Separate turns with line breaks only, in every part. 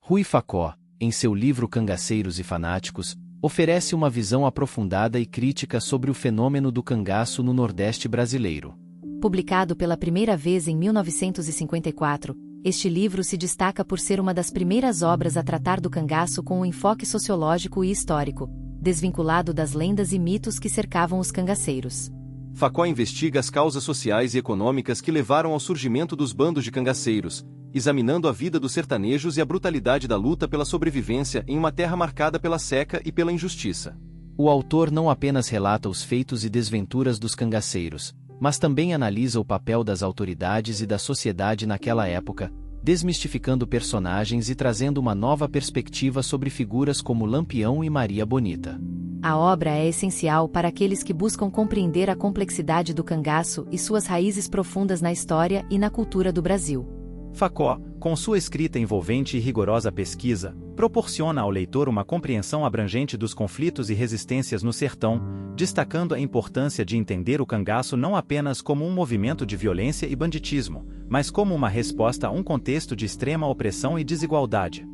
Rui Facó, em seu livro Cangaceiros e Fanáticos, oferece uma visão aprofundada e crítica sobre o fenômeno do cangaço no Nordeste brasileiro.
Publicado pela primeira vez em 1954, este livro se destaca por ser uma das primeiras obras a tratar do cangaço com um enfoque sociológico e histórico, desvinculado das lendas e mitos que cercavam os cangaceiros.
Facó investiga as causas sociais e econômicas que levaram ao surgimento dos bandos de cangaceiros, examinando a vida dos sertanejos e a brutalidade da luta pela sobrevivência em uma terra marcada pela seca e pela injustiça.
O autor não apenas relata os feitos e desventuras dos cangaceiros, mas também analisa o papel das autoridades e da sociedade naquela época, desmistificando personagens e trazendo uma nova perspectiva sobre figuras como Lampião e Maria Bonita.
A obra é essencial para aqueles que buscam compreender a complexidade do cangaço e suas raízes profundas na história e na cultura do Brasil.
Facó, com sua escrita envolvente e rigorosa pesquisa, proporciona ao leitor uma compreensão abrangente dos conflitos e resistências no sertão, destacando a importância de entender o cangaço não apenas como um movimento de violência e banditismo, mas como uma resposta a um contexto de extrema opressão e desigualdade.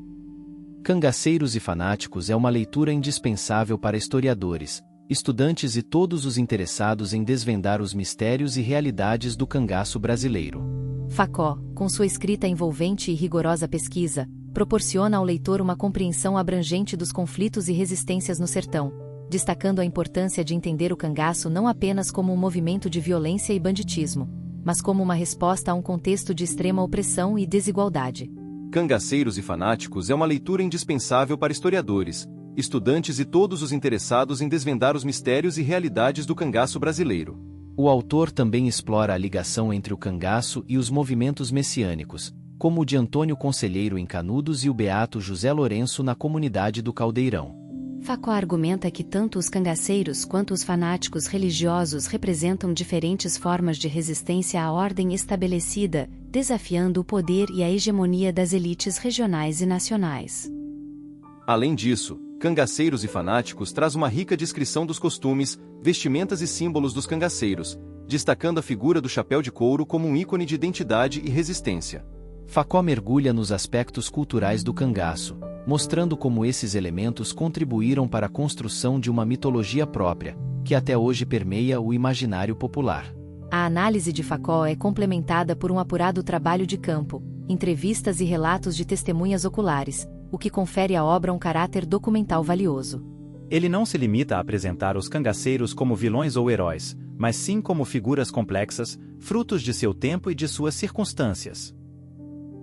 Cangaceiros e Fanáticos é uma leitura indispensável para historiadores, estudantes e todos os interessados em desvendar os mistérios e realidades do cangaço brasileiro.
Facó, com sua escrita envolvente e rigorosa pesquisa, proporciona ao leitor uma compreensão abrangente dos conflitos e resistências no sertão, destacando a importância de entender o cangaço não apenas como um movimento de violência e banditismo, mas como uma resposta a um contexto de extrema opressão e desigualdade.
Cangaceiros e Fanáticos é uma leitura indispensável para historiadores, estudantes e todos os interessados em desvendar os mistérios e realidades do cangaço brasileiro.
O autor também explora a ligação entre o cangaço e os movimentos messiânicos, como o de Antônio Conselheiro em Canudos e o beato José Lourenço na comunidade do Caldeirão.
Facó argumenta que tanto os cangaceiros quanto os fanáticos religiosos representam diferentes formas de resistência à ordem estabelecida, desafiando o poder e a hegemonia das elites regionais e nacionais.
Além disso, Cangaceiros e Fanáticos traz uma rica descrição dos costumes, vestimentas e símbolos dos cangaceiros, destacando a figura do chapéu de couro como um ícone de identidade e resistência.
Facó mergulha nos aspectos culturais do cangaço, mostrando como esses elementos contribuíram para a construção de uma mitologia própria, que até hoje permeia o imaginário popular.
A análise de Facó é complementada por um apurado trabalho de campo, entrevistas e relatos de testemunhas oculares, o que confere à obra um caráter documental valioso.
Ele não se limita a apresentar os cangaceiros como vilões ou heróis, mas sim como figuras complexas, frutos de seu tempo e de suas circunstâncias.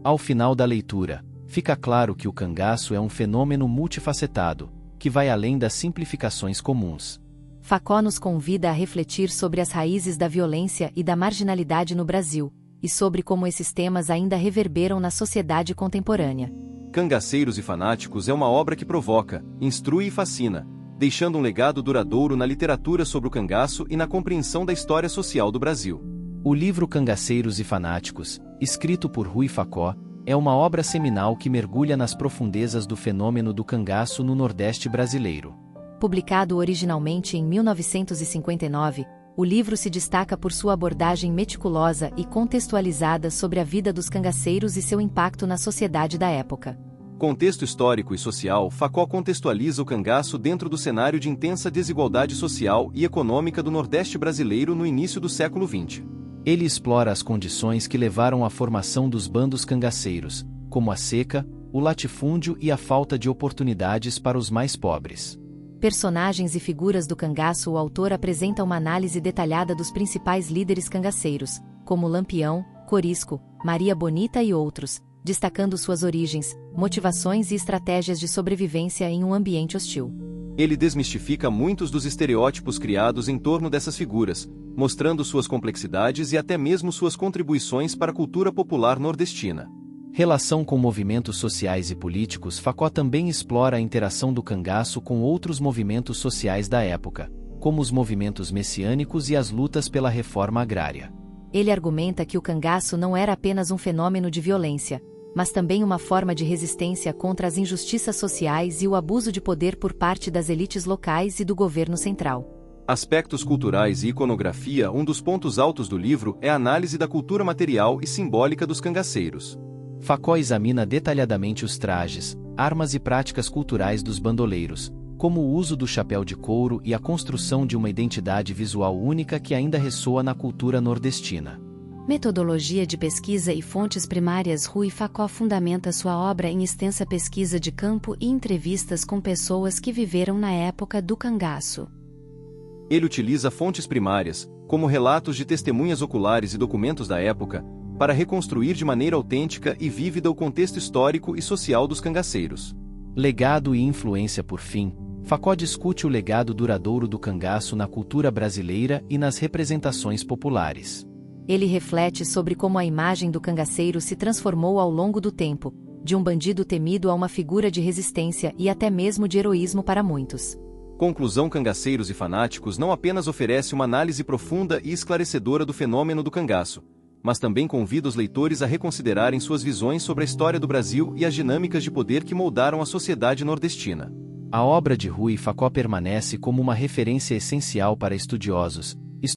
Ao final da leitura, fica claro que o cangaço é um fenômeno multifacetado, que vai além das simplificações comuns.
Facó nos convida a refletir sobre as raízes da violência e da marginalidade no Brasil, e sobre como esses temas ainda reverberam na sociedade contemporânea.
Cangaceiros e Fanáticos é uma obra que provoca, instrui e fascina, deixando um legado duradouro na literatura sobre o cangaço e na compreensão da história social do Brasil.
O livro Cangaceiros e Fanáticos, escrito por Rui Facó, é uma obra seminal que mergulha nas profundezas do fenômeno do cangaço no Nordeste brasileiro.
Publicado originalmente em 1959, o livro se destaca por sua abordagem meticulosa e contextualizada sobre a vida dos cangaceiros e seu impacto na sociedade da época.
Contexto histórico e social, Facó contextualiza o cangaço dentro do cenário de intensa desigualdade social e econômica do Nordeste brasileiro no início do século XX.
Ele explora as condições que levaram à formação dos bandos cangaceiros, como a seca, o latifúndio e a falta de oportunidades para os mais pobres.
Personagens e figuras do cangaço. O autor apresenta uma análise detalhada dos principais líderes cangaceiros, como Lampião, Corisco, Maria Bonita e outros, destacando suas origens, motivações e estratégias de sobrevivência em um ambiente hostil.
Ele desmistifica muitos dos estereótipos criados em torno dessas figuras, mostrando suas complexidades e até mesmo suas contribuições para a cultura popular nordestina.
Relação com movimentos sociais e políticos. Facó também explora a interação do cangaço com outros movimentos sociais da época, como os movimentos messiânicos e as lutas pela reforma agrária.
Ele argumenta que o cangaço não era apenas um fenômeno de violência, mas também uma forma de resistência contra as injustiças sociais e o abuso de poder por parte das elites locais e do governo central.
Aspectos culturais e iconografia. Um dos pontos altos do livro é a análise da cultura material e simbólica dos cangaceiros.
Facó examina detalhadamente os trajes, armas e práticas culturais dos bandoleiros, como o uso do chapéu de couro e a construção de uma identidade visual única que ainda ressoa na cultura nordestina.
Metodologia de pesquisa e fontes primárias. Rui Facó fundamenta sua obra em extensa pesquisa de campo e entrevistas com pessoas que viveram na época do cangaço.
Ele utiliza fontes primárias, como relatos de testemunhas oculares e documentos da época, para reconstruir de maneira autêntica e vívida o contexto histórico e social dos cangaceiros.
Legado e influência. Por fim, Facó discute o legado duradouro do cangaço na cultura brasileira e nas representações populares.
Ele reflete sobre como a imagem do cangaceiro se transformou ao longo do tempo, de um bandido temido a uma figura de resistência e até mesmo de heroísmo para muitos.
Conclusão: Cangaceiros e Fanáticos não apenas oferece uma análise profunda e esclarecedora do fenômeno do cangaço, mas também convida os leitores a reconsiderarem suas visões sobre a história do Brasil e as dinâmicas de poder que moldaram a sociedade nordestina.
A obra de Rui Facó permanece como uma referência essencial para estudiosos,